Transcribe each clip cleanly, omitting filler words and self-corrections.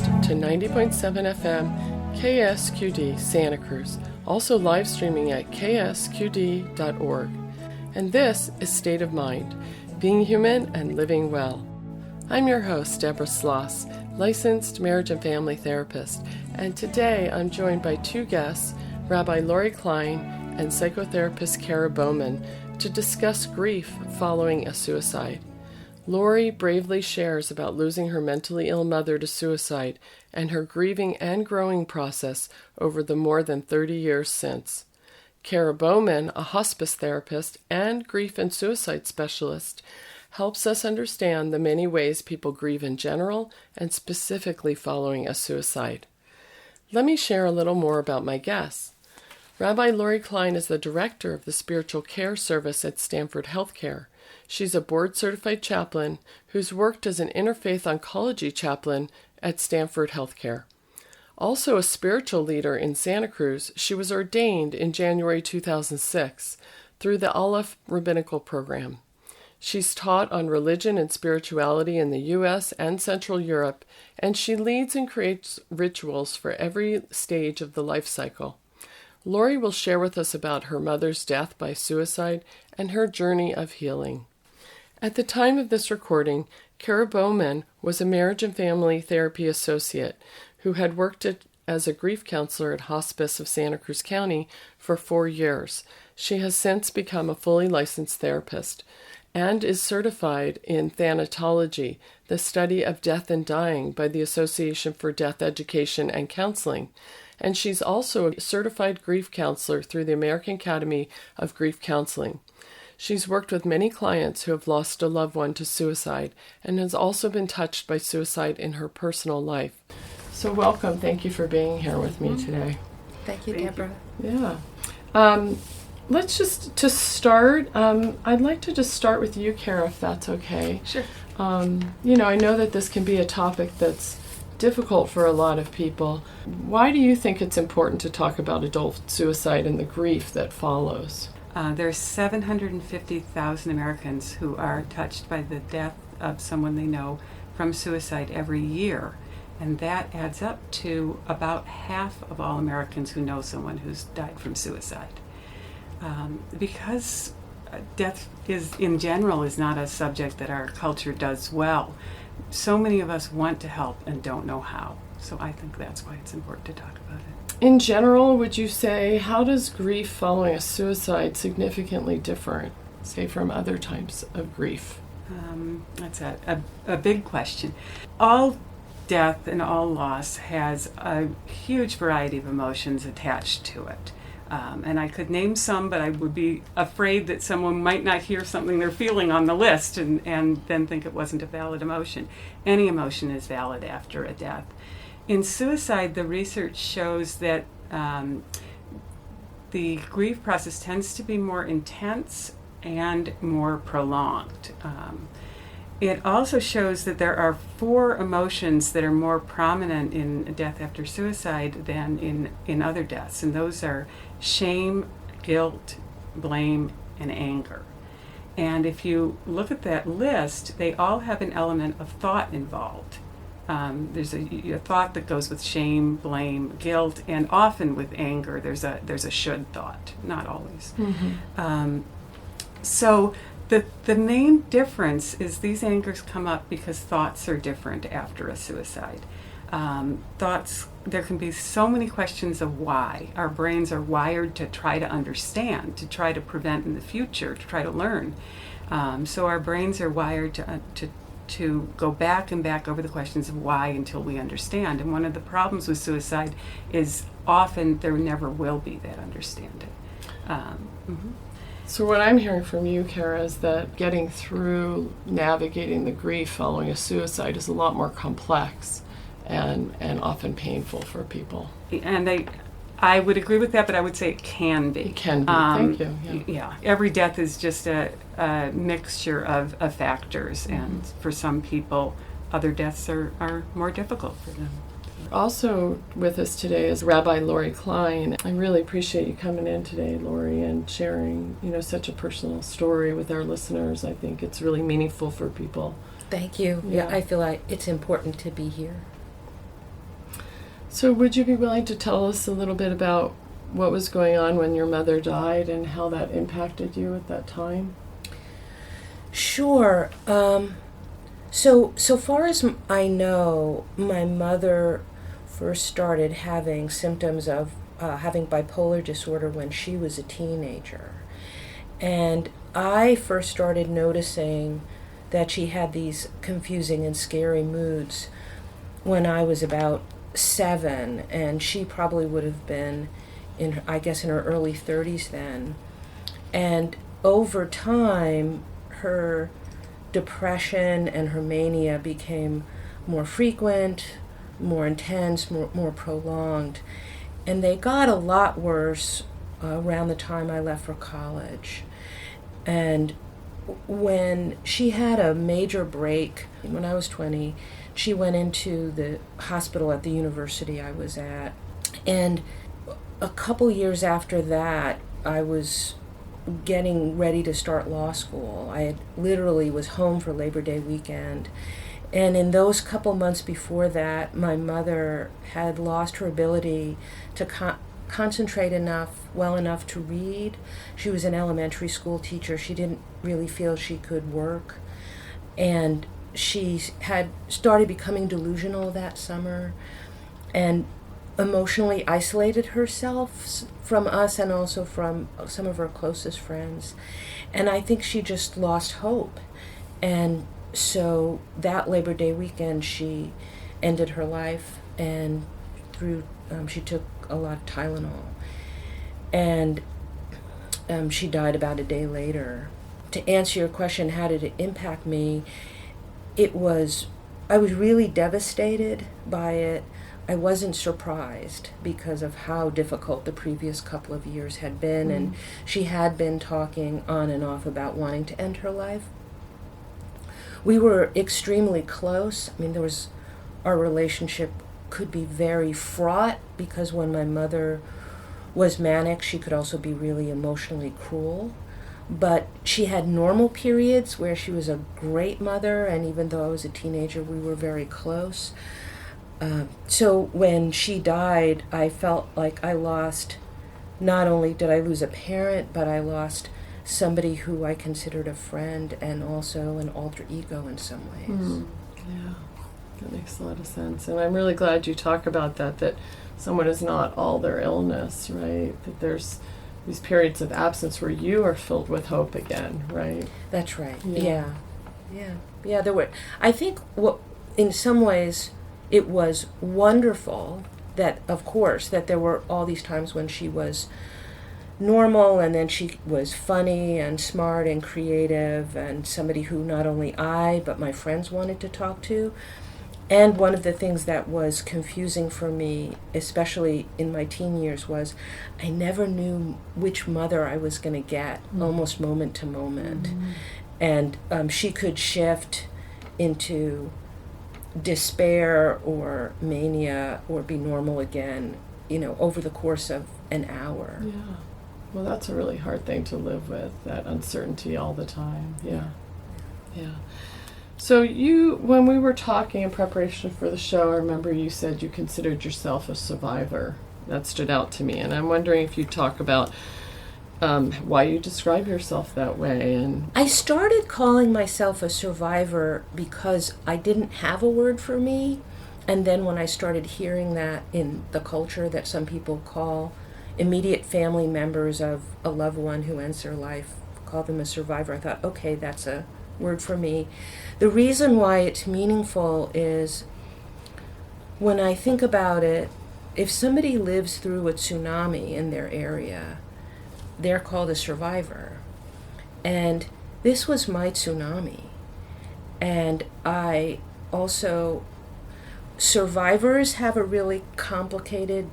tuned to 90.7 FM KSQD Santa Cruz, also live streaming at ksqd.org. And this is State of Mind, Being Human and Living Well. I'm your host, Deborah Sloss, licensed marriage and family therapist, and today I'm joined by two guests, Rabbi Lori Klein and psychotherapist Kara Bowman, to discuss grief following a suicide. Lori bravely shares about losing her mentally ill mother to suicide and her grieving and growing process over the more than 30 years since. Kara Bowman, a hospice therapist and grief and suicide specialist, helps us understand the many ways people grieve in general and specifically following a suicide. Let me share a little more about my guests. Rabbi Lori Klein is the director of the spiritual care service at Stanford Healthcare. She's a board-certified chaplain who's worked as an interfaith oncology chaplain at Stanford Healthcare. Also a spiritual leader in Santa Cruz, she was ordained in January 2006 through the Aleph Rabbinical Program. She's taught on religion and spirituality in the U.S. and Central Europe, and she leads and creates rituals for every stage of the life cycle. Lori will share with us about her mother's death by suicide and her journey of healing. At the time of this recording, Kara Bowman was a marriage and family therapy associate who had worked as a grief counselor at Hospice of Santa Cruz County for 4 years. She has since become a fully licensed therapist and is certified in thanatology, the study of death and dying by the Association for Death Education and Counseling. And she's also a certified grief counselor through the American Academy of Grief Counseling. She's worked with many clients who have lost a loved one to suicide and has also been touched by suicide in her personal life. So welcome. Thank you for being here with me today. Thank you, Deborah. Yeah. Let's just, to start, I'd like to just start with you, Kara, if that's okay. Sure. I know that this can be a topic that's difficult for a lot of people. Why do you think it's important to talk about adult suicide and the grief that follows? There's 750,000 Americans who are touched by the death of someone they know from suicide every year. And that adds up to about half of all Americans who know someone who's died from suicide. Because death in general is not a subject that our culture does well, so many of us want to help and don't know how. So I think that's why it's important to talk about it. In general, would you say, how does grief following a suicide significantly different, say, from other types of grief? That's a big question. All death and all loss has a huge variety of emotions attached to it. And I could name some, but I would be afraid that someone might not hear something they're feeling on the list and then think it wasn't a valid emotion. Any emotion is valid after a death. In suicide, the research shows that the grief process tends to be more intense and more prolonged. It also shows that there are 4 emotions that are more prominent in death after suicide than in other deaths, and those are shame, guilt, blame, and anger. And if you look at that list, they all have an element of thought involved. There's a thought that goes with shame, blame, guilt, and often with anger there's a should thought, not always. Mm-hmm. So the main difference is these angers come up because thoughts are different after a suicide. There can be so many questions of why. Our brains are wired to try to understand, to try to prevent in the future, to try to learn. So our brains are wired to go back and back over the questions of why until we understand. And one of the problems with suicide is often there never will be that understanding. Mm-hmm. So what I'm hearing from you, Kara, is that getting through navigating the grief following a suicide is a lot more complex and often painful for people. And I would agree with that, but I would say it can be. It can be. Thank you. Yeah. Every death is just a mixture of factors, mm-hmm. and for some people, other deaths are more difficult for them. Also with us today is Rabbi Lori Klein. I really appreciate you coming in today, Lori, and sharing, such a personal story with our listeners. I think it's really meaningful for people. Thank you. Yeah, I feel like it's important to be here. So would you be willing to tell us a little bit about what was going on when your mother died and how that impacted you at that time? Sure. So far as I know, my mother first started having symptoms of having bipolar disorder when she was a teenager. And I first started noticing that she had these confusing and scary moods when I was about 7, and she probably would have been in her early 30s then. And over time, her depression and her mania became more frequent, more intense, more prolonged. And they got a lot worse around the time I left for college. And when she had a major break, when I was 20, she went into the hospital at the university I was at. And a couple years after that, I was getting ready to start law school. I had literally was home for Labor Day weekend. And in those couple months before that, my mother had lost her ability to concentrate well enough to read. She was an elementary school teacher. She didn't really feel she could work. And she had started becoming delusional that summer and emotionally isolated herself from us and also from some of her closest friends. And I think she just lost hope. And so that Labor Day weekend, she ended her life, and she took a lot of Tylenol. And she died about a day later. To answer your question, how did it impact me? I was really devastated by it. I wasn't surprised because of how difficult the previous couple of years had been, and she had been talking on and off about wanting to end her life. We were extremely close. I mean, our relationship could be very fraught because when my mother was manic, she could also be really emotionally cruel. But she had normal periods where she was a great mother, and even though I was a teenager, we were very close. So when she died, I felt like I lost, not only did I lose a parent, but I lost somebody who I considered a friend and also an alter ego in some ways. Yeah, that makes a lot of sense. And I'm really glad you talk about that someone is not all their illness, right? That there's these periods of absence where you are filled with hope again, right? That's right. Yeah. There were. I think in some ways, it was wonderful that, of course, that there were all these times when she was normal, and then she was funny and smart and creative and somebody who not only I but my friends wanted to talk to. And one of the things that was confusing for me, especially in my teen years, was I never knew which mother I was going to get, almost moment to moment. And she could shift into despair or mania or be normal again, over the course of an hour. Yeah. Well, that's a really hard thing to live with, that uncertainty all the time. Yeah. So when we were talking in preparation for the show, I remember you said you considered yourself a survivor. That stood out to me, and I'm wondering if you talk about why you describe yourself that way. And I started calling myself a survivor because I didn't have a word for me, and then when I started hearing that in the culture, that some people call immediate family members of a loved one who ends their life, call them a survivor, I thought, okay, that's a word for me. The reason why it's meaningful is when I think about it, if somebody lives through a tsunami in their area, they're called a survivor. And this was my tsunami. And I also, survivors have a really complicated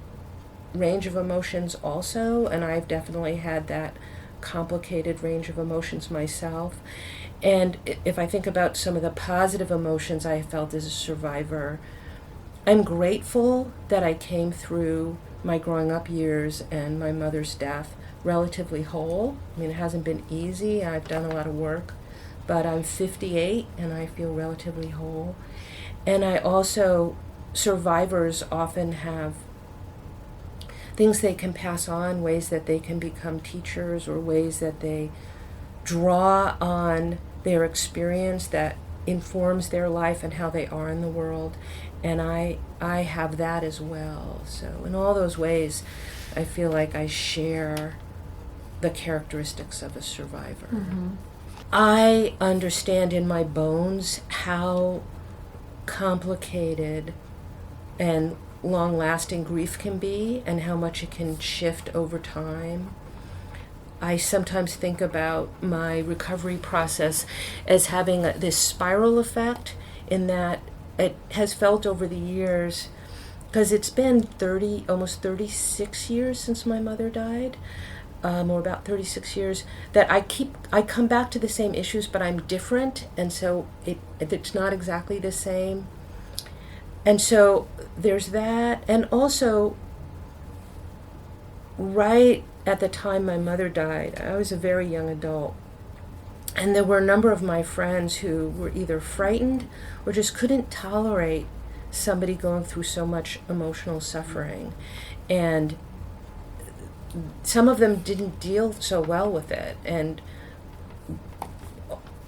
range of emotions also, and I've definitely had that complicated range of emotions myself. And if I think about some of the positive emotions I felt as a survivor, I'm grateful that I came through my growing up years and my mother's death relatively whole. I mean, it hasn't been easy. I've done a lot of work, but I'm 58 and I feel relatively whole. And I also survivors often have things they can pass on, ways that they can become teachers, or ways that they draw on their experience that informs their life and how they are in the world. And I have that as well. So in all those ways, I feel like I share the characteristics of a survivor. Mm-hmm. I understand in my bones how complicated and long-lasting grief can be and how much it can shift over time. I sometimes think about my recovery process as having this spiral effect, in that it has felt over the years, because it's been almost 36 years since my mother died, or about 36 years, that I come back to the same issues, but I'm different, and so it's not exactly the same. And so there's that, and also right at the time my mother died, I was a very young adult, and there were a number of my friends who were either frightened or just couldn't tolerate somebody going through so much emotional suffering. And some of them didn't deal so well with it and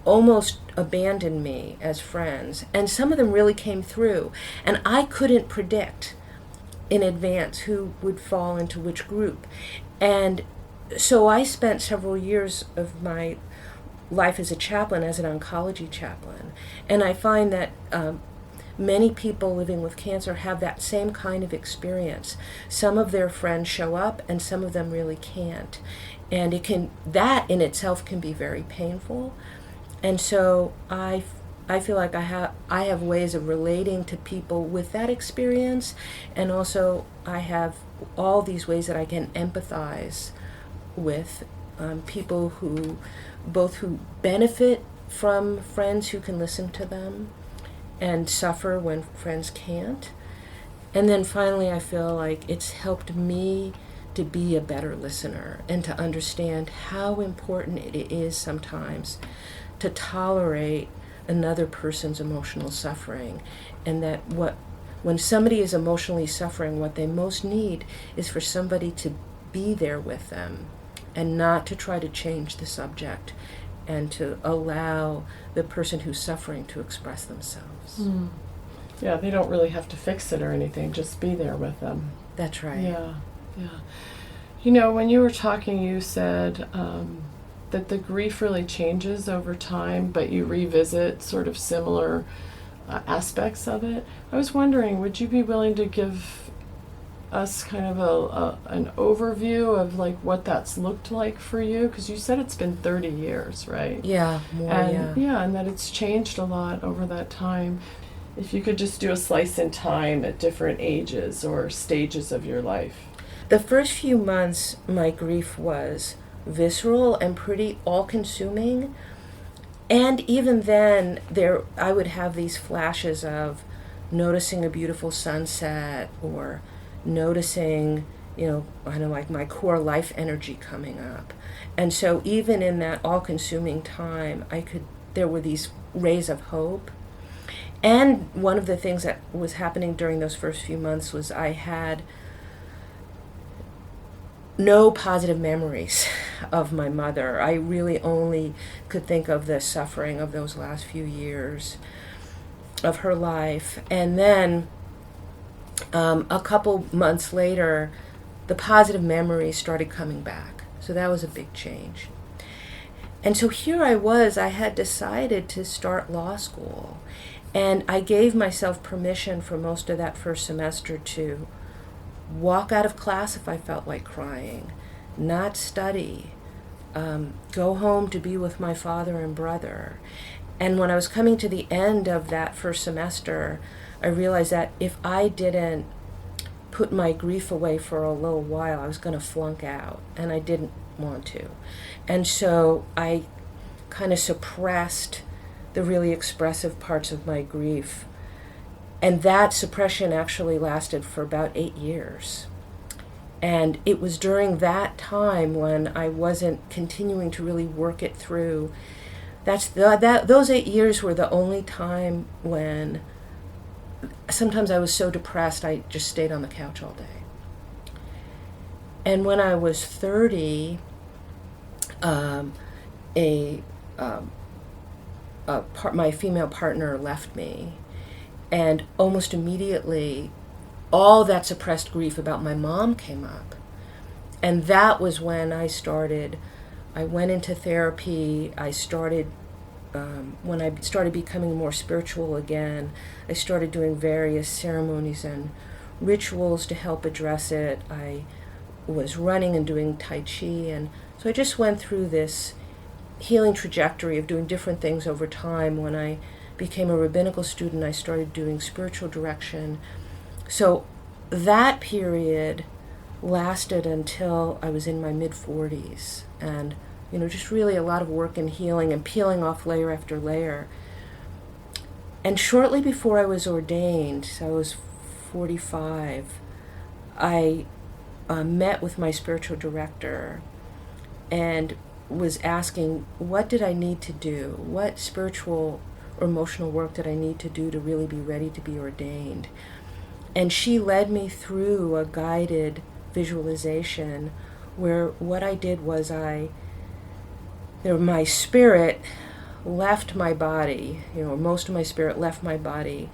almost abandoned me as friends. And some of them really came through. And I couldn't predict in advance who would fall into which group. And so I spent several years of my life as a chaplain, as an oncology chaplain. And I find that many people living with cancer have that same kind of experience. Some of their friends show up and some of them really can't. And that in itself can be very painful. And so I feel like I have ways of relating to people with that experience, and also I have all these ways that I can empathize with people who benefit from friends who can listen to them and suffer when friends can't. And then finally, I feel like it's helped me to be a better listener and to understand how important it is sometimes to tolerate another person's emotional suffering, and that when somebody is emotionally suffering, what they most need is for somebody to be there with them and not to try to change the subject, and to allow the person who's suffering to express themselves. Mm. Yeah, they don't really have to fix it or anything, just be there with them. That's right. Yeah. You know, when you were talking, you said that the grief really changes over time, but you revisit sort of similar aspects of it. I was wondering, would you be willing to give us kind of an overview of like what that's looked like for you? Because you said it's been 30 years, right? Yeah, more, and that it's changed a lot over that time. If you could just do a slice in time at different ages or stages of your life. The first few months, my grief was visceral and pretty all-consuming. And even then, I would have these flashes of noticing a beautiful sunset, or noticing, kind of like my core life energy coming up. And so even in that all-consuming time, there were these rays of hope. And one of the things that was happening during those first few months was I had no positive memories of my mother. I really only could think of the suffering of those last few years of her life. And then a couple months later, the positive memories started coming back. So that was a big change. And so here I had decided to start law school. And I gave myself permission for most of that first semester to walk out of class if I felt like crying, not study, go home to be with my father and brother. And when I was coming to the end of that first semester, I realized that if I didn't put my grief away for a little while, I was going to flunk out, and I didn't want to. And so I kind of suppressed the really expressive parts of my grief. And that suppression actually lasted for about 8 years. And it was during that time when I wasn't continuing to really work it through. Those 8 years were the only time when sometimes I was so depressed I just stayed on the couch all day. And when I was 30, my female partner left me, and almost immediately all that suppressed grief about my mom came up. And that was when I went into therapy. When I started becoming more spiritual again, I started doing various ceremonies and rituals to help address it. I was running and doing Tai Chi, and so I just went through this healing trajectory of doing different things over time. When I became a rabbinical student, I started doing spiritual direction. So that period lasted until I was in my mid-40s, and just really a lot of work and healing and peeling off layer after layer. And shortly before I was ordained, so I was 45, I met with my spiritual director and was asking, what did I need to do? What spiritual or emotional work did I need to do to really be ready to be ordained? And she led me through a guided visualization where what I did was my spirit left my body, most of my spirit left my body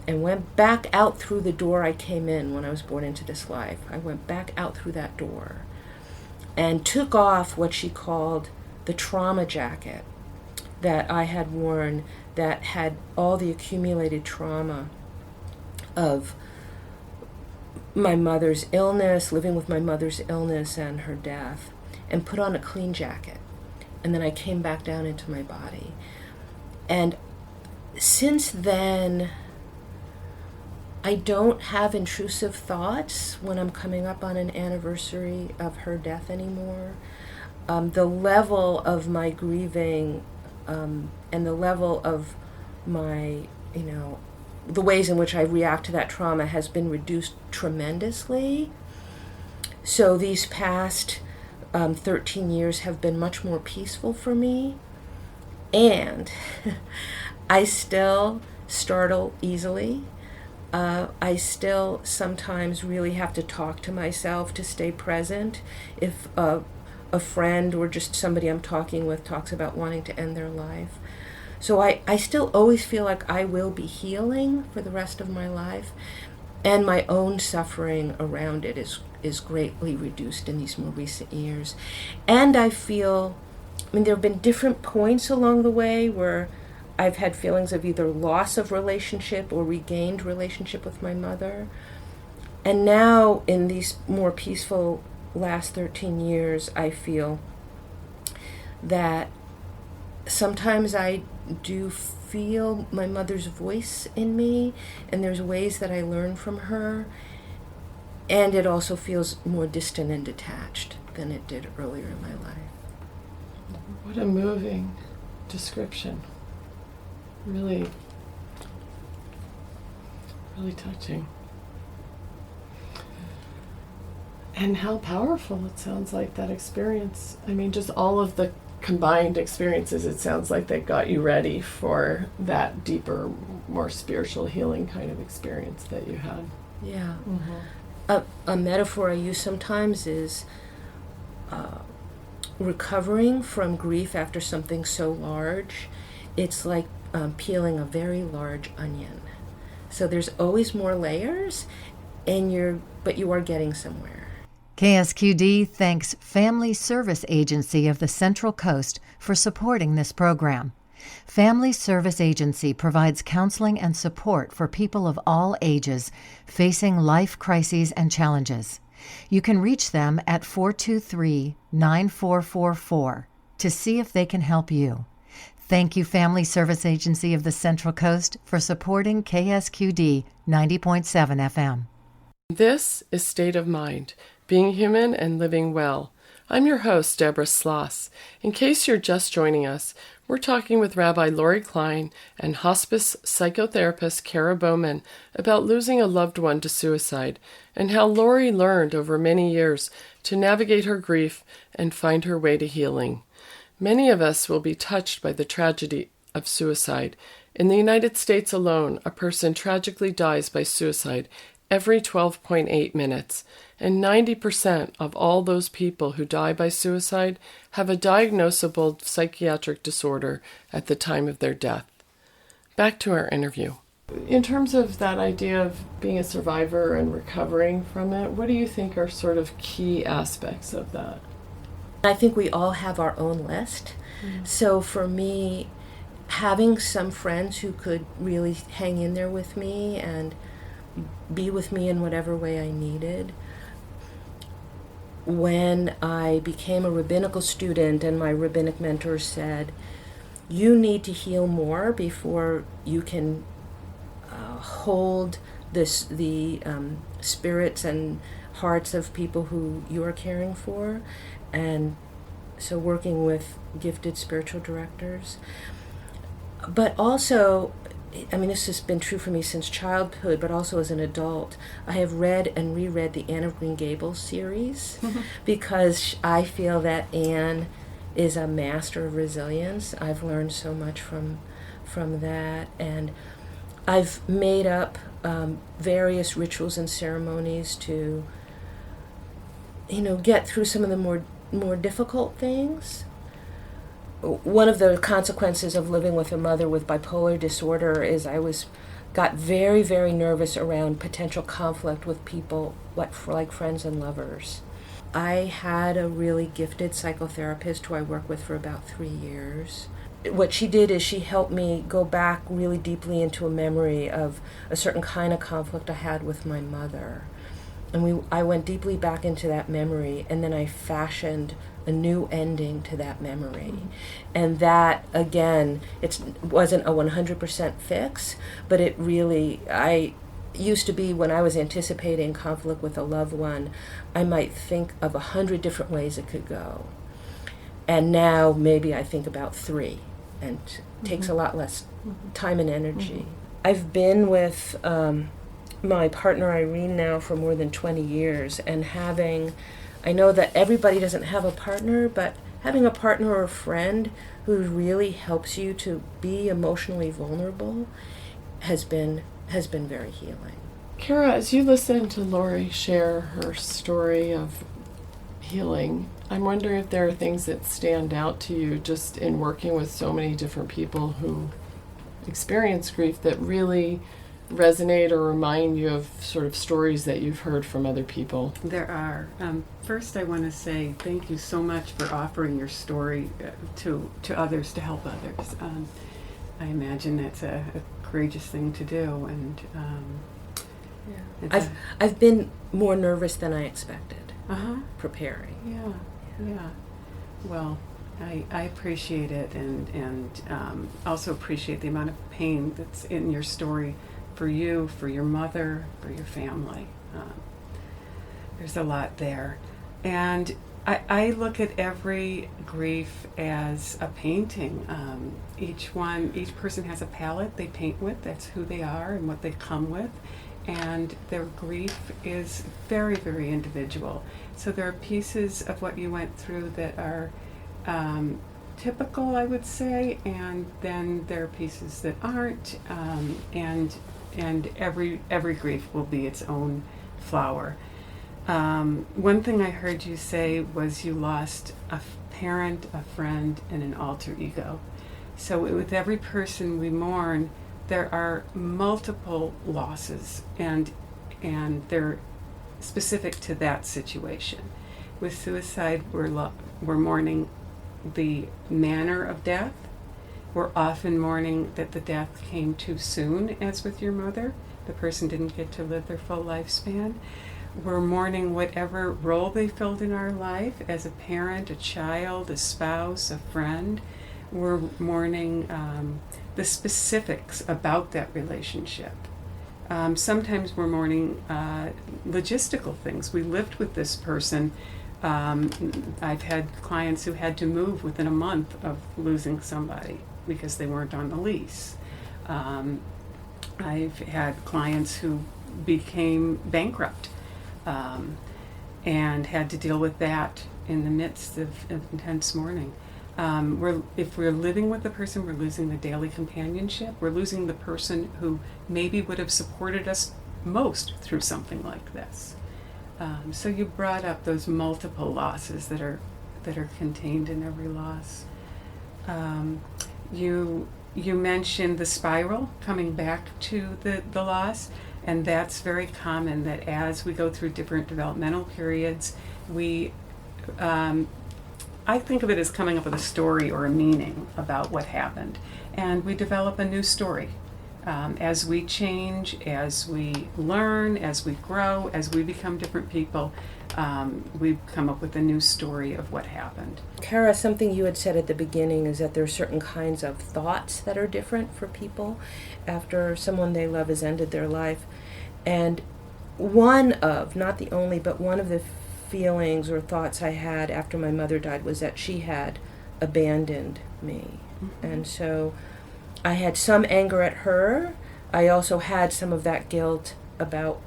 and went back out through the door I came in when I was born into this life. I went back out through that door and took off what she called the trauma jacket that I had worn that had all the accumulated trauma of my mother's illness, living with my mother's illness and her death, and put on a clean jacket. And then I came back down into my body. And since then, I don't have intrusive thoughts when I'm coming up on an anniversary of her death anymore. The level of my grieving and the level of my, the ways in which I react to that trauma has been reduced tremendously. So these past 13 years have been much more peaceful for me. And I still startle easily. I still sometimes really have to talk to myself to stay present. If a friend or just somebody I'm talking with talks about wanting to end their life. So I still always feel like I will be healing for the rest of my life, and my own suffering around it is greatly reduced in these more recent years. And I feel, there have been different points along the way where I've had feelings of either loss of relationship or regained relationship with my mother. And now in these more peaceful last 13 years, I feel that sometimes I do feel my mother's voice in me, and there's ways that I learn from her, and it also feels more distant and detached than it did earlier in my life. What a moving description. Really, really touching. And how powerful it sounds like, that experience. Just all of the combined experiences, it sounds like they got you ready for that deeper, more spiritual healing kind of experience that you had. Yeah. Mm-hmm. A metaphor I use sometimes is recovering from grief after something so large. It's like peeling a very large onion. So there's always more layers, but you are getting somewhere. KSQD thanks Family Service Agency of the Central Coast for supporting this program. Family Service Agency provides counseling and support for people of all ages facing life crises and challenges. You can reach them at 423-9444 to see if they can help you. Thank you, Family Service Agency of the Central Coast, for supporting KSQD 90.7 FM. This is State of Mind, being human and living well. I'm your host, Deborah Sloss. In case you're just joining us, we're talking with Rabbi Lori Klein and hospice psychotherapist Kara Bowman about losing a loved one to suicide and how Lori learned over many years to navigate her grief and find her way to healing. Many of us will be touched by the tragedy of suicide, In the United States alone, a person tragically dies by suicide every 12.8 minutes, and 90% of all those people who die by suicide have a diagnosable psychiatric disorder at the time of their death. Back to our interview. In terms of that idea of being a survivor and recovering from it, what do you think are sort of key aspects of that? I think we all have our own list. So for me, having some friends who could really hang in there with me and be with me in whatever way I needed. When I became a rabbinical student and my rabbinic mentor said, you need to heal more before you can hold the spirits and hearts of people who you are caring for, and so working with gifted spiritual directors. But also, I mean, this has been true for me since childhood, but also as an adult, I have read and reread the Anne of Green Gables series because I feel that Anne is a master of resilience. I've learned so much from that, and I've made up various rituals and ceremonies to, get through some of the more difficult things. One of the consequences of living with a mother with bipolar disorder is I got very, very nervous around potential conflict with people like friends and lovers. I had a really gifted psychotherapist who I worked with for about 3 years. What she did is she helped me go back really deeply into a memory of a certain kind of conflict I had with my mother. And I went deeply back into that memory, and then I fashioned a new ending to that memory. Mm-hmm. And that, again, it wasn't a 100% fix, but it really, I used to be, when I was anticipating conflict with a loved one, I might think of 100 different ways it could go. And now maybe I think about 3, and it takes a lot less time and energy. I've been with my partner Irene now for more than 20 years, and I know that everybody doesn't have a partner, but having a partner or a friend who really helps you to be emotionally vulnerable has been very healing. Kara, as you listen to Lori share her story of healing, I'm wondering if there are things that stand out to you just in working with so many different people who experience grief that really resonate or remind you of sort of stories that you've heard from other people. There are. First, I want to say thank you so much for offering your story to others, to help others. I imagine that's a courageous thing to do, and I've been more nervous than I expected preparing. Yeah. Well, I appreciate it, and also appreciate the amount of pain that's in your story for you, for your mother, for your family. There's a lot there. And I look at every grief as a painting. Each person has a palette they paint with. That's who they are and what they come with. And their grief is very, very individual. So there are pieces of what you went through that are typical, I would say, and then there are pieces that aren't, and every grief will be its own flower. One thing I heard you say was you lost a parent, a friend, and an alter ego. So with every person we mourn, there are multiple losses, and they're specific to that situation. With suicide, we're mourning the manner of death. We're often mourning that the death came too soon, as with your mother. The person didn't get to live their full lifespan. We're mourning whatever role they filled in our life as a parent, a child, a spouse, a friend. We're mourning the specifics about that relationship. Sometimes we're mourning logistical things. We lived with this person. I've had clients who had to move within a month of losing somebody because they weren't on the lease. I've had clients who became bankrupt and had to deal with that in the midst of intense mourning. If we're living with the person, we're losing the daily companionship. We're losing the person who maybe would have supported us most through something like this. So you brought up those multiple losses that are contained in every loss. You mentioned the spiral coming back to the loss, and that's very common, that as we go through different developmental periods, I think of it as coming up with a story or a meaning about what happened, and we develop a new story. As we change, as we learn, as we grow, as we become different people, we come up with a new story of what happened. Kara, something you had said at the beginning is that there are certain kinds of thoughts that are different for people after someone they love has ended their life. And one of, not the only, but one of the feelings or thoughts I had after my mother died was that she had abandoned me. Mm-hmm. And so I had some anger at her. I also had some of that guilt about,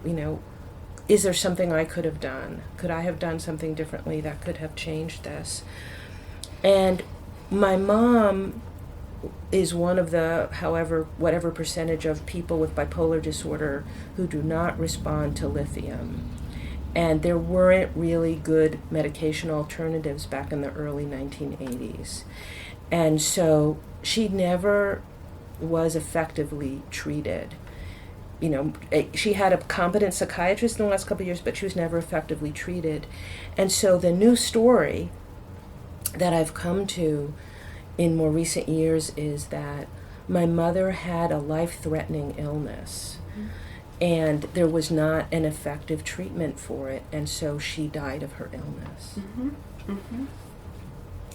is there something I could have done? Could I have done something differently that could have changed this? And my mom is one of the, whatever percentage of people with bipolar disorder who do not respond to lithium. And there weren't really good medication alternatives back in the early 1980s. And so she never was effectively treated. She had a competent psychiatrist in the last couple of years, but she was never effectively treated. And so the new story that I've come to in more recent years is that my mother had a life-threatening illness. Mm-hmm. And there was not an effective treatment for it, and so she died of her illness. Mm-hmm. Mm-hmm.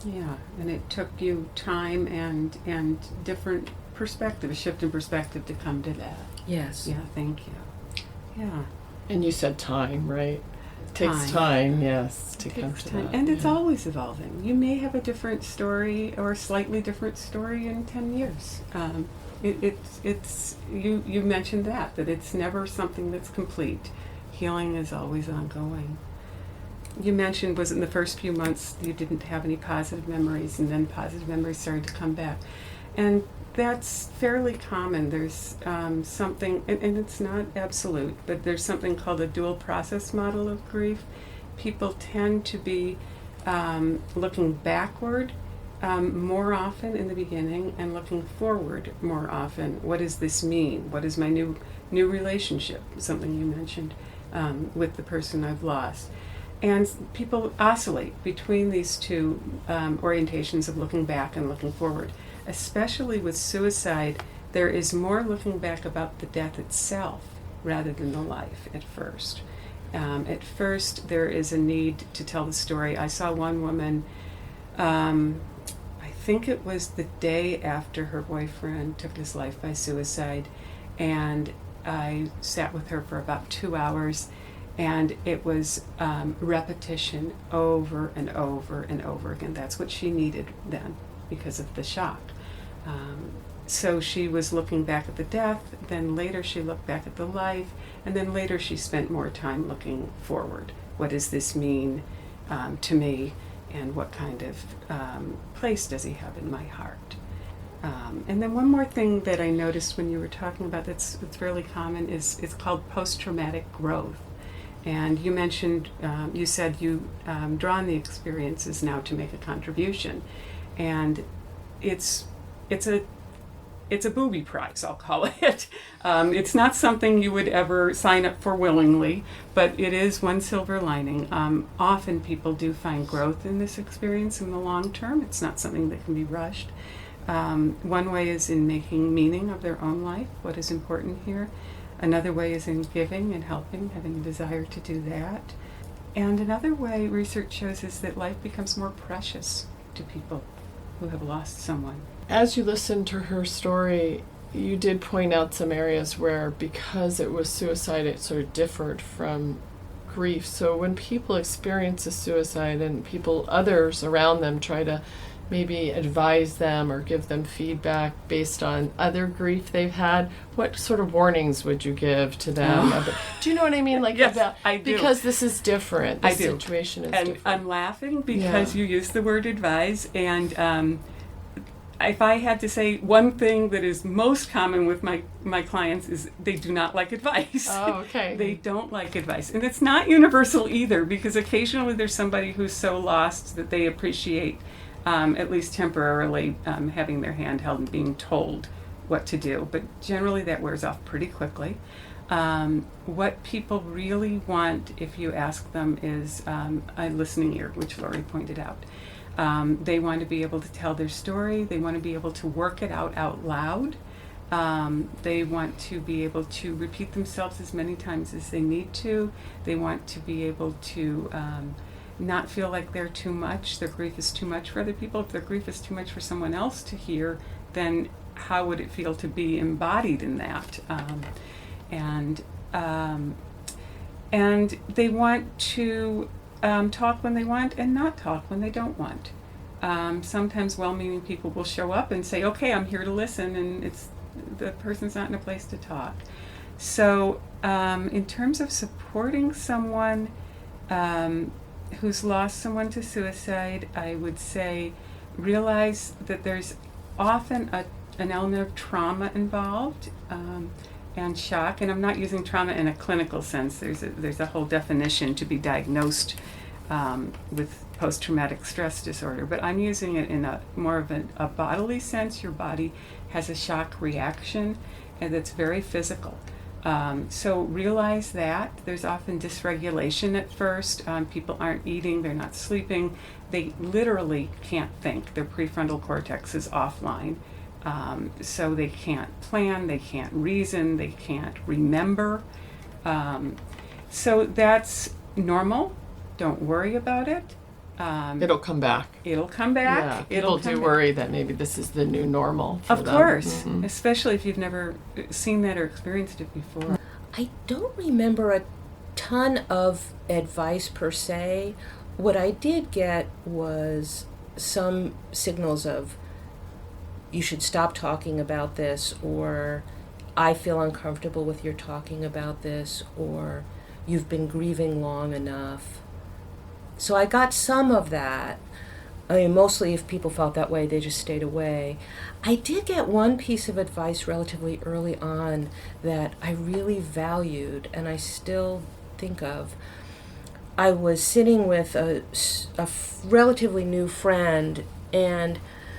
Yeah, and it took you time and different perspective, a shift in perspective to come to that. Yes. Yeah, thank you. Yeah. And you said time, right? It takes time, yes, to come to that. And it's always evolving. You may have a different story or a slightly different story in 10 years. You mentioned that it's never something that's complete. Healing is always ongoing. You mentioned, was it in the first few months you didn't have any positive memories, and then positive memories started to come back. And that's fairly common. There's something, and it's not absolute, but there's something called a dual process model of grief. People tend to be looking backward more often in the beginning and looking forward more often. What does this mean? What is my new relationship? Something you mentioned with the person I've lost. And people oscillate between these two orientations of looking back and looking forward. Especially with suicide, there is more looking back about the death itself rather than the life at first. At first, there is a need to tell the story. I saw one woman, I think it was the day after her boyfriend took his life by suicide, and I sat with her for about 2 hours, and it was repetition over and over and over again. That's what she needed then because of the shock. So she was looking back at the death, then later she looked back at the life, and then later she spent more time looking forward. What does this mean to me, and what kind of place does he have in my heart? And then one more thing that I noticed when you were talking about that's fairly common is it's called post-traumatic growth. And you mentioned, you said you draw on the experiences now to make a contribution. And it's a booby prize, I'll call it. It's not something you would ever sign up for willingly, but it is one silver lining. Often people do find growth in this experience in the long term. It's not something that can be rushed. One way is in making meaning of their own life, what is important here. Another way is in giving and helping, having a desire to do that. And another way research shows is that life becomes more precious to people who have lost someone. As you listened to her story, you did point out some areas where, because it was suicide, it sort of differed from grief. So when people experience a suicide and others around them try to maybe advise them or give them feedback based on other grief they've had, what sort of warnings would you give to them? Do you know what I mean? Like, Yes, about, I do. because this is different. This I do. situation is And different. I'm laughing because you use the word advise, and if I had to say one thing that is most common with my clients is they do not like advice. Oh, okay. They don't like advice. And it's not universal either, because occasionally there's somebody who's so lost that they appreciate, at least temporarily, having their hand held and being told what to do. But generally that wears off pretty quickly. What people really want, if you ask them, is a listening ear, which Lori pointed out. They want to be able to tell their story. They want to be able to work it out loud. They want to be able to repeat themselves as many times as they need to. They want to be able to not feel like they're too much. Their grief is too much for other people. If their grief is too much for someone else to hear, then how would it feel to be embodied in that? And they want to talk when they want and not talk when they don't want. Sometimes well-meaning people will show up and say, okay, I'm here to listen, and the person's not in a place to talk. So in terms of supporting someone who's lost someone to suicide, I would say realize that there's often an element of trauma involved, and shock. And I'm not using trauma in a clinical sense. There's a whole definition to be diagnosed with post-traumatic stress disorder, but I'm using it in more of a bodily sense. Your body has a shock reaction, and it's very physical. So realize that there's often dysregulation at first. People aren't eating, they're not sleeping. They literally can't think. Their prefrontal cortex is offline. So they can't plan, they can't reason, they can't remember. So that's normal. Don't worry about it. It'll come back. It'll come back. Yeah, people do worry that maybe this is the new normal for them. Of course, especially if you've never seen that or experienced it before. I don't remember a ton of advice per se. What I did get was some signals of, you should stop talking about this, or I feel uncomfortable with your talking about this, or you've been grieving long enough. So I got some of that. I mean, mostly if people felt that way, they just stayed away. I did get one piece of advice relatively early on that I really valued, and I still think of. I was sitting with a relatively new friend, and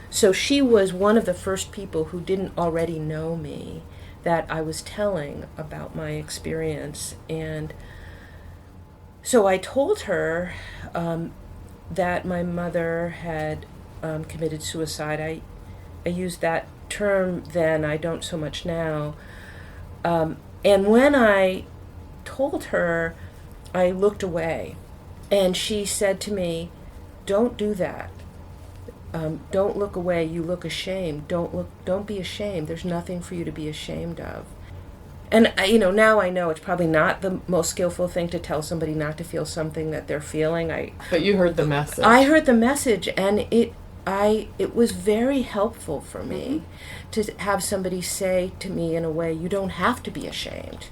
so she was one of the first people who didn't already know me that I was telling about my experience. And so I told her that my mother had committed suicide. I used that term then, I don't so much now. And when I told her, I looked away, and she said to me, "Don't do that. Don't look away. You look ashamed. Don't be ashamed. There's nothing for you to be ashamed of." And now I know it's probably not the most skillful thing to tell somebody not to feel something that they're feeling. But you heard the message. I heard the message, and it was very helpful for me to have somebody say to me in a way, "You don't have to be ashamed."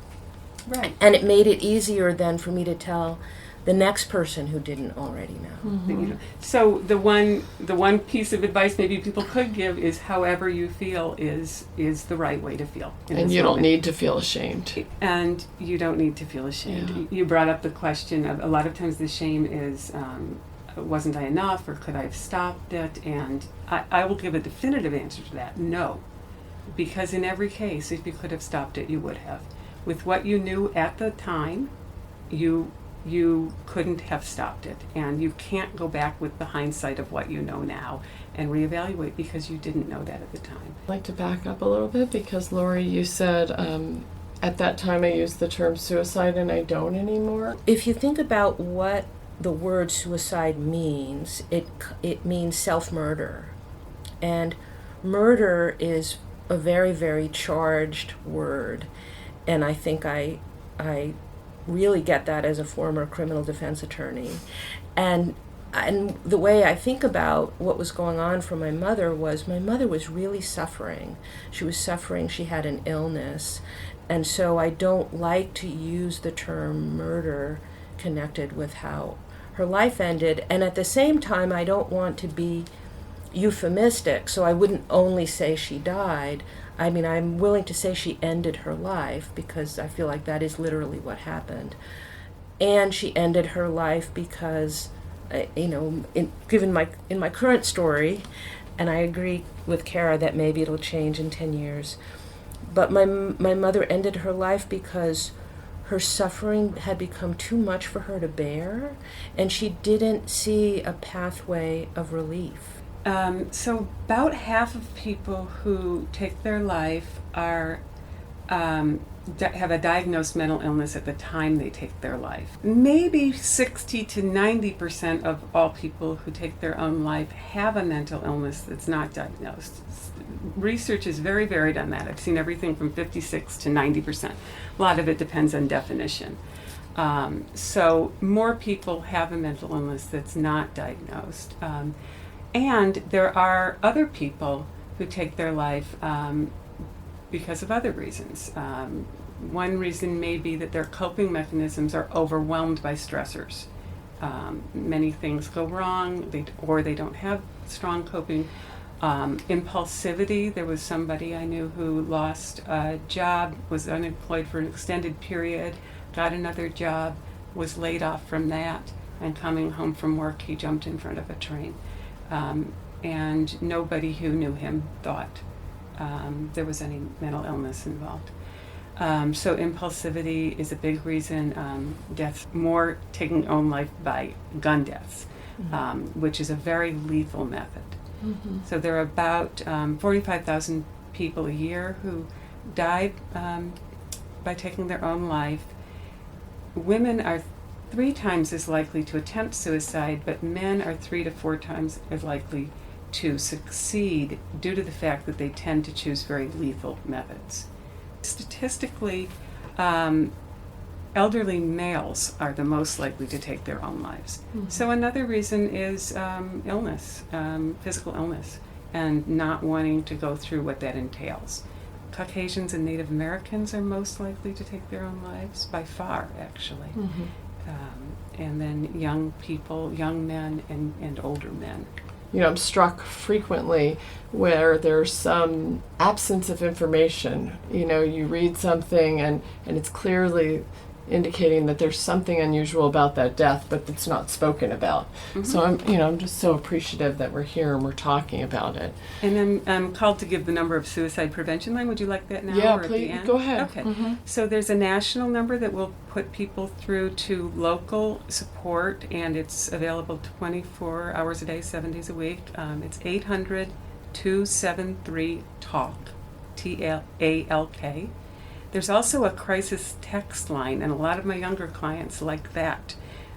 Right. And it made it easier then for me to tell the next person who didn't already know. So the one piece of advice maybe people could give is, however you feel is the right way to feel. And you don't need to feel ashamed. And you don't need to feel ashamed. Yeah. You brought up the question of, a lot of times the shame is, wasn't I enough, or could I have stopped it? And I will give a definitive answer to that: no. Because in every case, if you could have stopped it, you would have. With what you knew at the time, you couldn't have stopped it, and you can't go back with the hindsight of what you know now and reevaluate, because you didn't know that at the time. I'd like to back up a little bit, because Lori, you said at that time I used the term suicide and I don't anymore. If you think about what the word suicide means, it means self-murder, and murder is a very, very charged word, and I think I really get that as a former criminal defense attorney. And and the way I think about what was going on for my mother was really suffering. She was suffering. She had an illness. And so I don't like to use the term murder connected with how her life ended. And at the same time, I don't want to be euphemistic, so I wouldn't only say she died. I mean, I'm willing to say she ended her life because I feel like that is literally what happened. And she ended her life because, in my current story, and I agree with Kara that maybe it'll change in 10 years, but my mother ended her life because her suffering had become too much for her to bear, and she didn't see a pathway of relief. So about half of people who take their life are have a diagnosed mental illness at the time they take their life. Maybe 60 to 90% of all people who take their own life have a mental illness that's not diagnosed. Research is very varied on that. I've seen everything from 56 to 90%. A lot of it depends on definition. So more people have a mental illness that's not diagnosed. And there are other people who take their life because of other reasons. One reason may be that their coping mechanisms are overwhelmed by stressors. Many things go wrong, or they don't have strong coping. Impulsivity, there was somebody I knew who lost a job, was unemployed for an extended period, got another job, was laid off from that, and coming home from work, he jumped in front of a train. And nobody who knew him thought there was any mental illness involved. So impulsivity is a big reason. Deaths, more taking own life by gun deaths, which is a very lethal method. Mm-hmm. So there are about 45,000 people a year who die by taking their own life. Women are 3 times as likely to attempt suicide, but men are 3 to 4 times as likely to succeed due to the fact that they tend to choose very lethal methods. Statistically, elderly males are the most likely to take their own lives. Mm-hmm. So another reason is illness, physical illness, and not wanting to go through what that entails. Caucasians and Native Americans are most likely to take their own lives, by far, actually. Mm-hmm. And then young people, young men and older men. I'm struck frequently where there's some absence of information. You read something and it's clearly indicating that there's something unusual about that death, but it's not spoken about. Mm-hmm. So I'm just so appreciative that we're here and we're talking about it. And then I'm called to give the number of suicide prevention line. Would you like that now? Yeah, or please, at the end? Go ahead. Okay. Mm-hmm. So there's a national number that will put people through to local support, and it's available 24 hours a day, 7 days a week. It's 800-273-TALK, TALK. There's also a crisis text line, and a lot of my younger clients like that.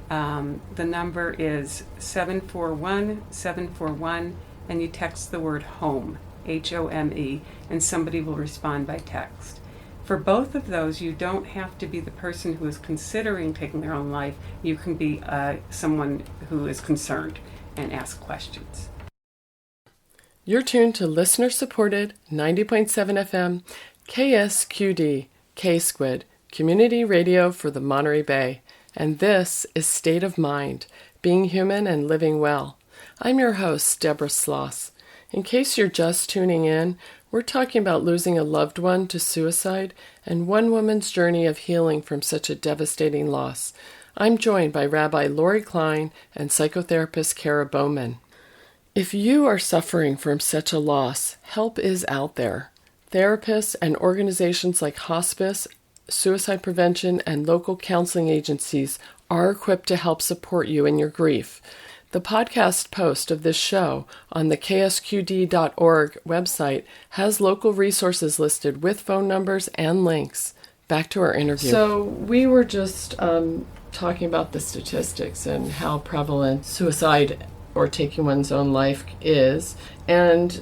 The number is 741-741, and you text the word HOME, HOME, and somebody will respond by text. For both of those, you don't have to be the person who is considering taking their own life. You can be someone who is concerned and ask questions. You're tuned to listener-supported 90.7 FM KSQD, K-Squid, Community Radio for the Monterey Bay, and this is State of Mind, Being Human and Living Well. I'm your host, Deborah Sloss. In case you're just tuning in, we're talking about losing a loved one to suicide and one woman's journey of healing from such a devastating loss. I'm joined by Rabbi Lori Klein and psychotherapist Kara Bowman. If you are suffering from such a loss, help is out there. Therapists and organizations like hospice, suicide prevention, and local counseling agencies are equipped to help support you in your grief. The podcast post of this show on the ksqd.org website has local resources listed with phone numbers and links. Back to our interview. So we were just talking about the statistics and how prevalent suicide or taking one's own life is, and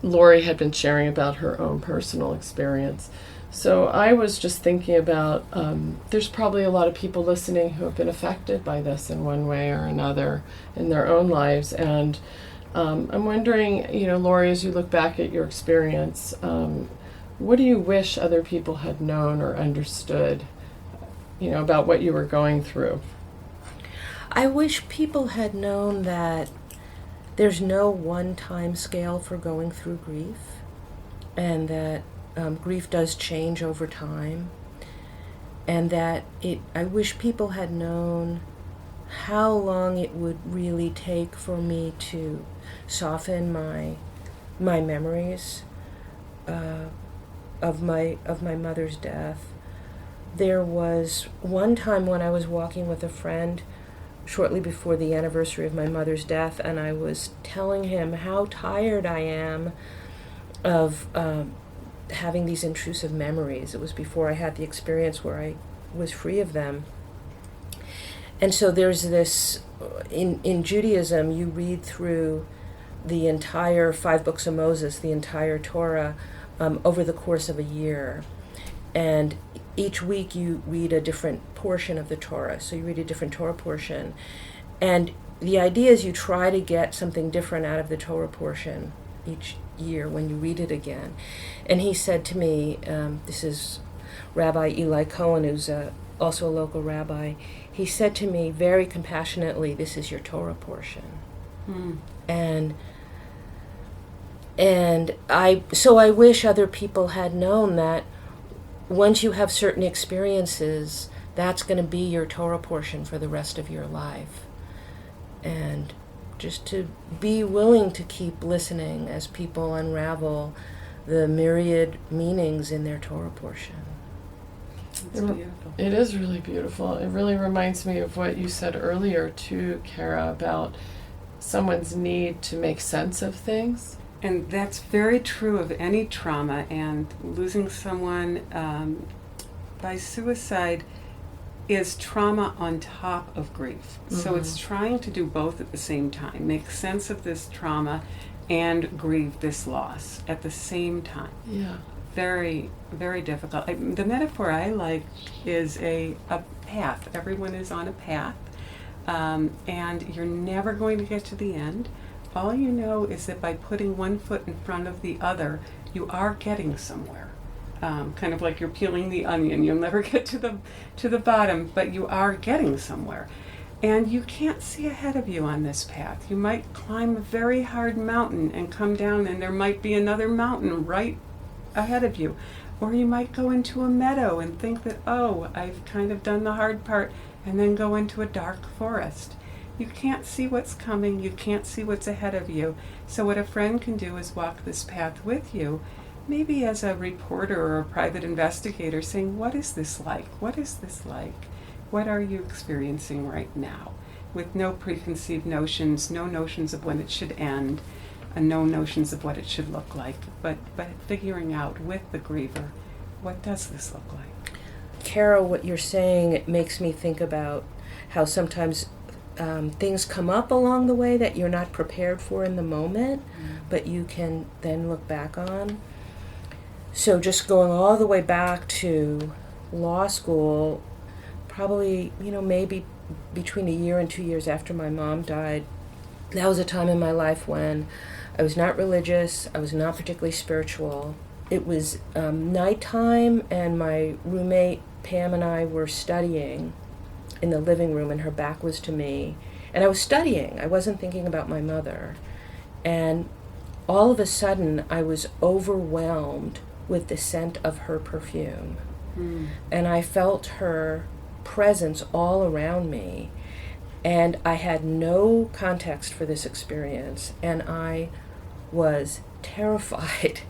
Lori had been sharing about her own personal experience. So I was just thinking about, there's probably a lot of people listening who have been affected by this in one way or another in their own lives. And I'm wondering, Lori, as you look back at your experience, what do you wish other people had known or understood, about what you were going through? I wish people had known that there's no one-time scale for going through grief, and that grief does change over time, and that I wish people had known how long it would really take for me to soften my memories of my mother's death. There was one time when I was walking with a friend shortly before the anniversary of my mother's death, and I was telling him how tired I am of having these intrusive memories. It was before I had the experience where I was free of them. And so there's this, in Judaism, you read through the entire 5 books of Moses, the entire Torah, over the course of a year. And each week you read a different portion of the Torah. So you read a different Torah portion. And the idea is you try to get something different out of the Torah portion each year when you read it again. And he said to me, this is Rabbi Eli Cohen, who's also a local rabbi, he said to me very compassionately, "This is your Torah portion." And I wish other people had known that once you have certain experiences, that's going to be your Torah portion for the rest of your life. And just to be willing to keep listening as people unravel the myriad meanings in their Torah portion. It's beautiful. It is really beautiful. It really reminds me of what you said earlier too, Kara, about someone's need to make sense of things. And that's very true of any trauma, and losing someone by suicide is trauma on top of grief. Mm-hmm. So it's trying to do both at the same time, make sense of this trauma and grieve this loss at the same time. Yeah. Very, very difficult. The metaphor I like is a path. Everyone is on a path, and you're never going to get to the end. All you know is that by putting one foot in front of the other, you are getting somewhere. Kind of like you're peeling the onion. You'll never get to the bottom, but you are getting somewhere. And you can't see ahead of you on this path. You might climb a very hard mountain and come down, and there might be another mountain right ahead of you. Or you might go into a meadow and think that, oh, I've kind of done the hard part, and then go into a dark forest. You can't see what's coming. You can't see what's ahead of you. So what a friend can do is walk this path with you, maybe as a reporter or a private investigator, saying, what is this like? What is this like? What are you experiencing right now? With no preconceived notions, no notions of when it should end, and no notions of what it should look like, but figuring out with the griever, what does this look like? Carol, what you're saying, it makes me think about how sometimes things come up along the way that you're not prepared for in the moment, but you can then look back on. So just going all the way back to law school, probably, maybe between a year and 2 years after my mom died, that was a time in my life when I was not religious, I was not particularly spiritual. It was nighttime, and my roommate Pam and I were studying in the living room, and her back was to me. And I was studying. I wasn't thinking about my mother. And all of a sudden, I was overwhelmed with the scent of her perfume. And I felt her presence all around me. And I had no context for this experience. And I was terrified.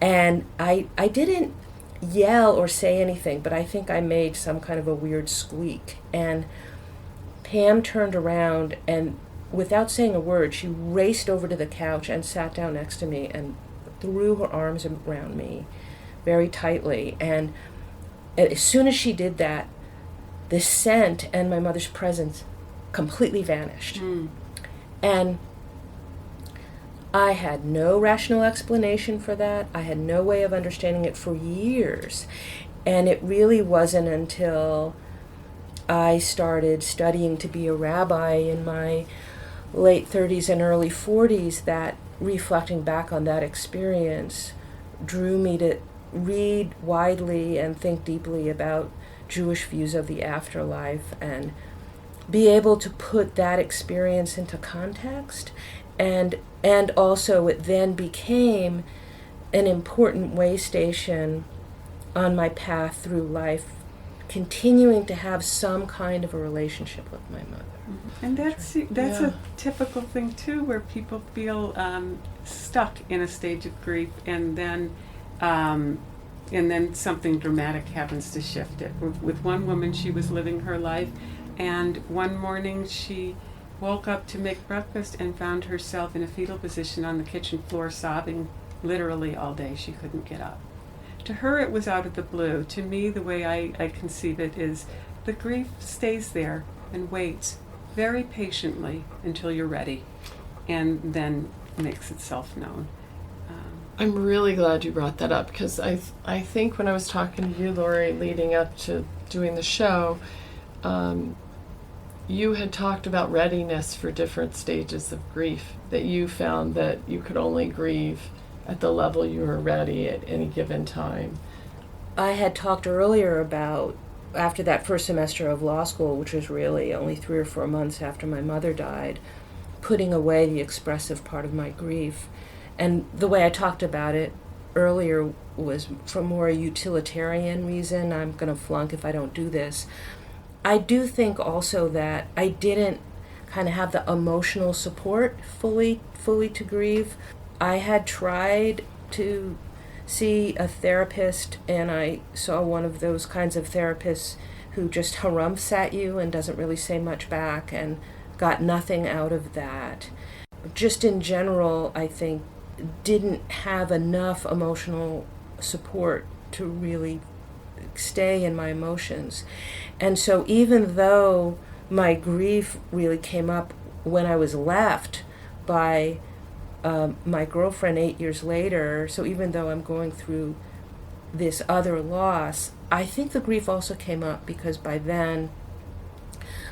And I didn't yell or say anything, but I think I made some kind of a weird squeak. And Pam turned around, and without saying a word, she raced over to the couch and sat down next to me and threw her arms around me very tightly. And as soon as she did that, the scent and my mother's presence completely vanished. And I had no rational explanation for that. I had no way of understanding it for years. And it really wasn't until I started studying to be a rabbi in my late 30s and early 40s that reflecting back on that experience drew me to read widely and think deeply about Jewish views of the afterlife and be able to put that experience into context. And also it then became an important way station on my path through life, continuing to have some kind of a relationship with my mother. And that's a typical thing too, where people feel stuck in a stage of grief, and then something dramatic happens to shift it. With one woman, she was living her life, and one morning she woke up to make breakfast and found herself in a fetal position on the kitchen floor, sobbing literally all day. She couldn't get up. To her, it was out of the blue. To me, the way I conceive it is the grief stays there and waits very patiently until you're ready, and then makes itself known. I'm really glad you brought that up, because I think when I was talking to you, Lori, leading up to doing the show, you had talked about readiness for different stages of grief, that you found that you could only grieve at the level you were ready at any given time. I had talked earlier about, after that first semester of law school, which was really only 3 or 4 months after my mother died, putting away the expressive part of my grief. And the way I talked about it earlier was for more a utilitarian reason. I'm going to flunk if I don't do this. I do think also that I didn't kind of have the emotional support fully to grieve. I had tried to see a therapist, and I saw one of those kinds of therapists who just harumphs at you and doesn't really say much back, and got nothing out of that. Just in general, I think, didn't have enough emotional support to really stay in my emotions. And so even though my grief really came up when I was left by my girlfriend 8 years later, so even though I'm going through this other loss, I think the grief also came up because by then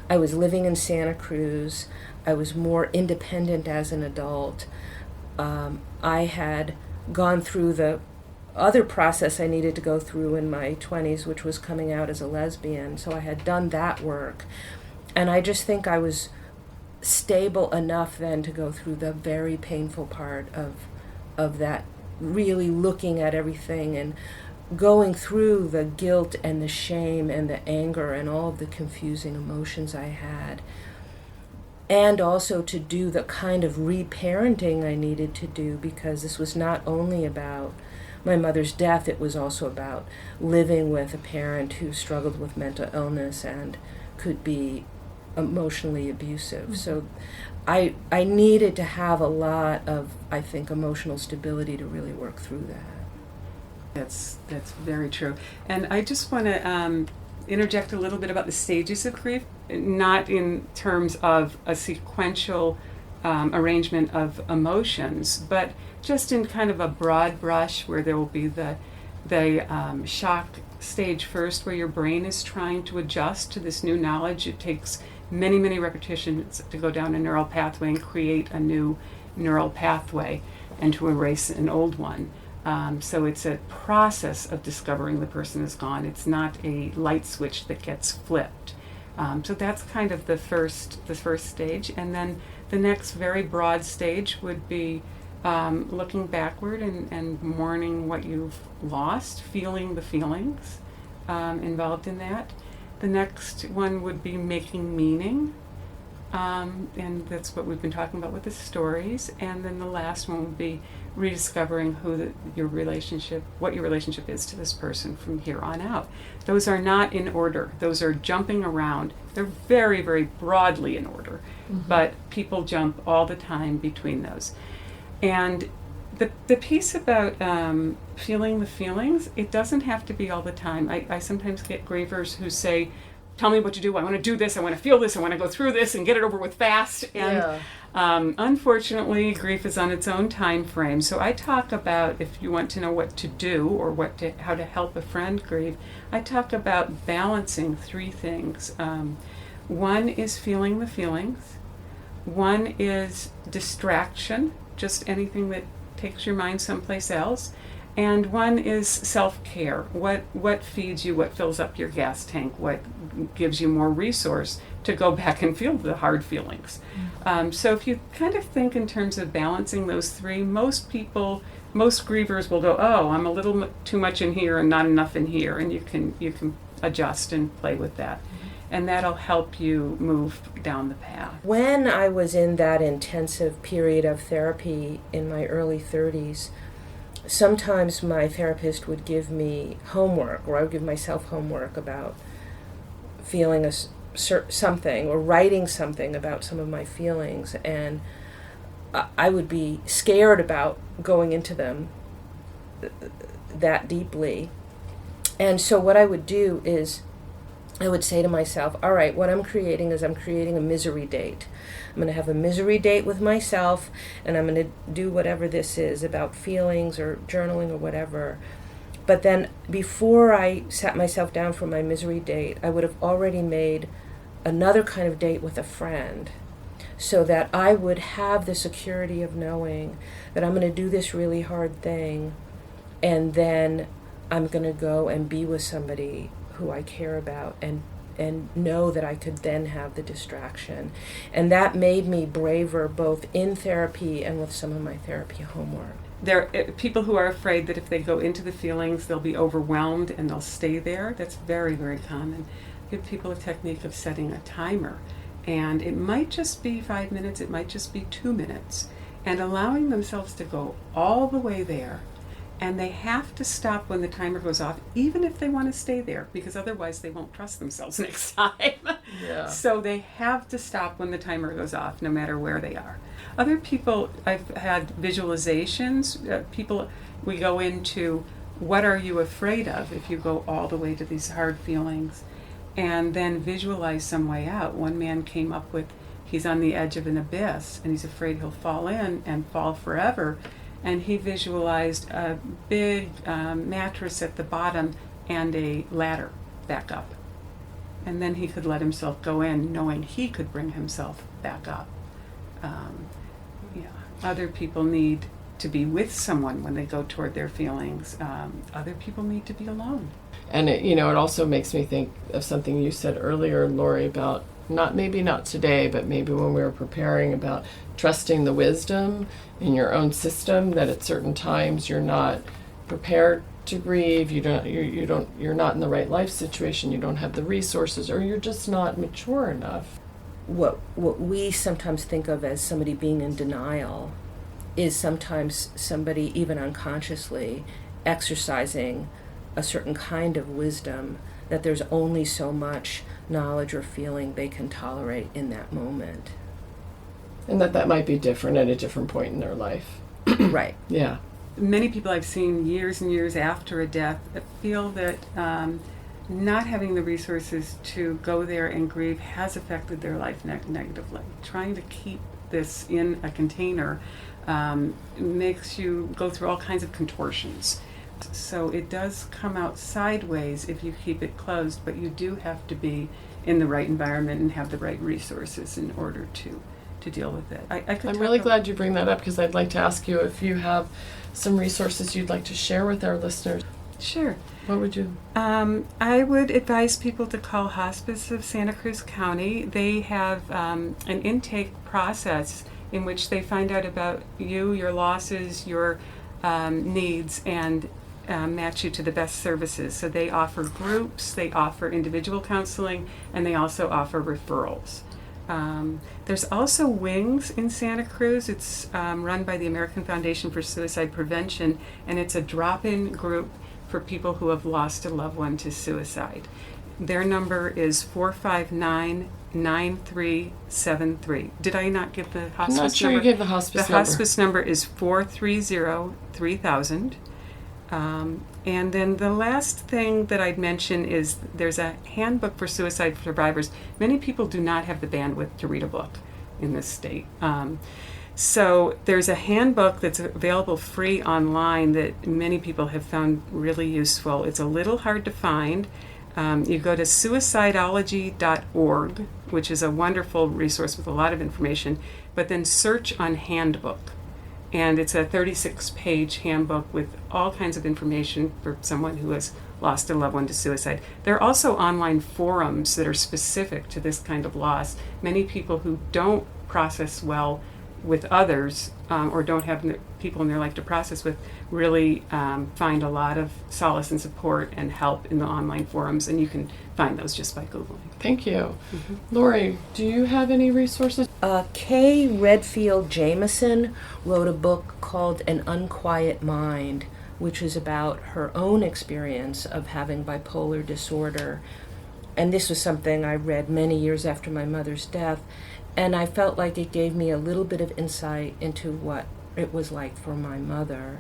I was living in Santa Cruz. I was more independent as an adult. I had gone through the other process I needed to go through in my 20s, which was coming out as a lesbian. So I had done that work. And I just think I was stable enough then to go through the very painful part of that, really looking at everything and going through the guilt and the shame and the anger and all of the confusing emotions I had. And also to do the kind of reparenting I needed to do, because this was not only about my mother's death, it was also about living with a parent who struggled with mental illness and could be emotionally abusive. Mm-hmm. So I needed to have a lot of, I think, emotional stability to really work through that. That's very true. And I just want to interject a little bit about the stages of grief, not in terms of a sequential arrangement of emotions, but just in kind of a broad brush, where there will be the shock stage first, where your brain is trying to adjust to this new knowledge. It takes many, many repetitions to go down a neural pathway and create a new neural pathway and to erase an old one. So it's a process of discovering the person is gone. It's not a light switch that gets flipped. So that's kind of the first stage. And then the next very broad stage would be looking backward and mourning what you've lost, feeling the feelings involved in that. The next one would be making meaning, and that's what we've been talking about with the stories. And then the last one would be rediscovering what your relationship is to this person from here on out. Those are not in order. Those are jumping around. They're very, very broadly in order, but people jump all the time between those. And the piece about feeling the feelings, it doesn't have to be all the time. I sometimes get grievers who say, tell me what to do. I want to do this. I want to feel this. I want to go through this and get it over with fast. And unfortunately, grief is on its own time frame. So I talk about, if you want to know what to do or how to help a friend grieve, I talk about balancing three things. One is feeling the feelings. One is distraction, just anything that takes your mind someplace else. And one is self-care. What feeds you, what fills up your gas tank, what gives you more resource to go back and feel the hard feelings. So if you kind of think in terms of balancing those three, most grievers will go, oh, I'm a little too much in here and not enough in here, and you can adjust and play with that. And that'll help you move down the path. When I was in that intensive period of therapy in my early 30s, sometimes my therapist would give me homework, or I would give myself homework about feeling something or writing something about some of my feelings, and I would be scared about going into them that deeply. And so what I would do is I would say to myself, all right, what I'm creating is I'm creating a misery date. I'm going to have a misery date with myself, and I'm going to do whatever this is about feelings or journaling or whatever. But then before I sat myself down for my misery date, I would have already made another kind of date with a friend, so that I would have the security of knowing that I'm going to do this really hard thing, and then I'm going to go and be with somebody who I care about and know that I could then have the distraction. And that made me braver both in therapy and with some of my therapy homework. There are people who are afraid that if they go into the feelings, they'll be overwhelmed and they'll stay there. That's very, very common. Give people a technique of setting a timer. And it might just be 5 minutes, it might just be 2 minutes. And allowing themselves to go all the way there. And they have to stop when the timer goes off, even if they want to stay there, because otherwise they won't trust themselves next time. Yeah. So they have to stop when the timer goes off, no matter where they are. Other people, I've had visualizations. We go into, what are you afraid of, if you go all the way to these hard feelings, and then visualize some way out. One man came up with, he's on the edge of an abyss, and he's afraid he'll fall in and fall forever. And he visualized a big mattress at the bottom and a ladder back up. And then he could let himself go in, knowing he could bring himself back up. Other people need to be with someone when they go toward their feelings. Other people need to be alone. And it also makes me think of something you said earlier, Lori, about maybe not today, but maybe when we were preparing, about trusting the wisdom in your own system, that at certain times you're not prepared to grieve, you're not in the right life situation, you don't have the resources, or you're just not mature enough. What we sometimes think of as somebody being in denial is sometimes somebody, even unconsciously, exercising a certain kind of wisdom, that there's only so much knowledge or feeling they can tolerate in that moment. And that might be different at a different point in their life. Right. Yeah. Many people I've seen years and years after a death feel that not having the resources to go there and grieve has affected their life negatively. Trying to keep this in a container makes you go through all kinds of contortions. So it does come out sideways if you keep it closed, but you do have to be in the right environment and have the right resources in order to deal with it. I'm really glad you bring that up, because I'd like to ask you if you have some resources you'd like to share with our listeners. Sure. What would you? I would advise people to call Hospice of Santa Cruz County. They have an intake process in which they find out about you, your losses, your needs, and match you to the best services. So they offer groups, they offer individual counseling, and they also offer referrals. There's also Wings in Santa Cruz. It's run by the American Foundation for Suicide Prevention, and it's a drop-in group for people who have lost a loved one to suicide. Their number is 459-9373. Did I not give the hospice number? I'm not sure you gave the hospice number. The hospice number is 430-3000. And then the last thing that I'd mention is there's a handbook for suicide survivors. Many people do not have the bandwidth to read a book in this state. So there's a handbook that's available free online that many people have found really useful. It's a little hard to find. You go to suicidology.org, which is a wonderful resource with a lot of information, but then search on handbook. And it's a 36-page handbook with all kinds of information for someone who has lost a loved one to suicide. There are also online forums that are specific to this kind of loss. Many people who don't process well with others or don't have people in their life to process with really find a lot of solace and support and help in the online forums, and you can find those just by Googling. Thank you. Lori, do you have any resources? Kay Redfield Jameson wrote a book called An Unquiet Mind, which is about her own experience of having bipolar disorder. And this was something I read many years after my mother's death, and I felt like it gave me a little bit of insight into what it was like for my mother.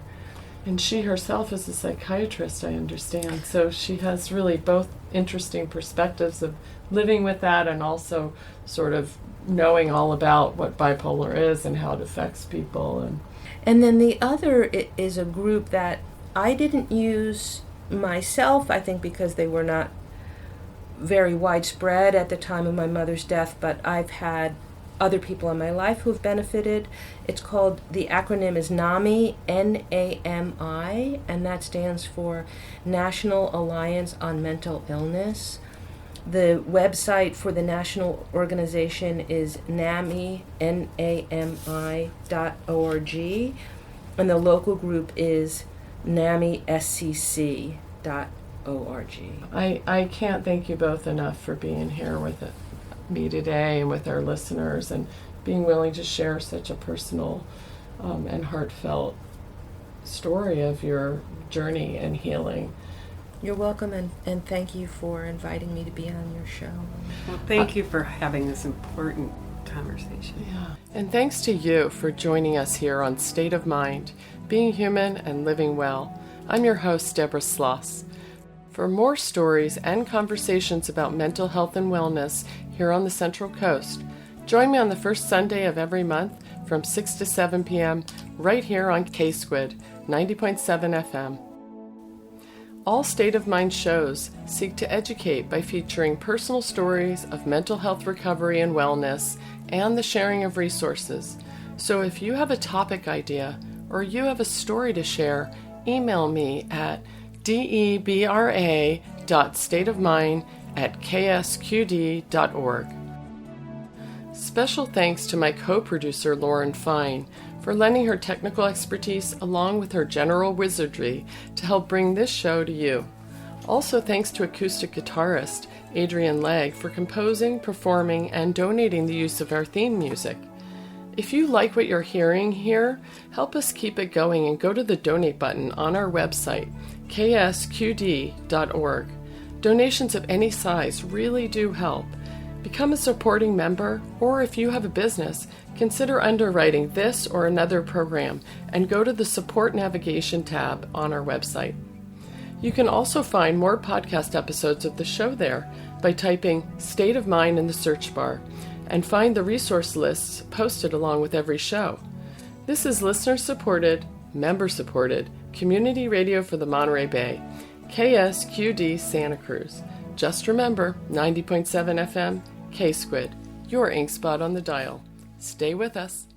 And she herself is a psychiatrist, I understand. So she has really both interesting perspectives of living with that and also sort of knowing all about what bipolar is and how it affects people. And then the other is a group that I didn't use myself, I think because they were not very widespread at the time of my mother's death, but I've had other people in my life who've benefited. It's called, the acronym is NAMI, N-A-M-I, and that stands for National Alliance on Mental Illness. The website for the national organization is NAMI, N-A-M-I.org, and the local group is NAMISCC.org. I can't thank you both enough for being here with me today and with our listeners and being willing to share such a personal and heartfelt story of your journey and healing. You're welcome, and thank you for inviting me to be on your show. Well, thank you for having this important conversation. Yeah. And thanks to you for joining us here on State of Mind, Being Human and Living Well. I'm your host, Deborah Sloss. For more stories and conversations about mental health and wellness here on the Central Coast, join me on the first Sunday of every month from 6 to 7 p.m. right here on K-Squid 90.7 FM. All State of Mind shows seek to educate by featuring personal stories of mental health recovery and wellness and the sharing of resources. So if you have a topic idea or you have a story to share, email me at debra.stateofmind@ksqd.org. Special thanks to my co-producer Lauren Fine for lending her technical expertise along with her general wizardry to help bring this show to you. Also thanks to acoustic guitarist Adrian Legg for composing, performing, and donating the use of our theme music. If you like what you're hearing here, help us keep it going and go to the donate button on our website, ksqd.org. Donations of any size really do help. Become a supporting member, or if you have a business, consider underwriting this or another program and go to the Support Navigation tab on our website. You can also find more podcast episodes of the show there by typing State of Mind in the search bar and find the resource lists posted along with every show. This is listener-supported, member-supported community radio for the Monterey Bay, KSQD Santa Cruz. Just remember, 90.7 FM, K-Squid, your ink spot on the dial. Stay with us.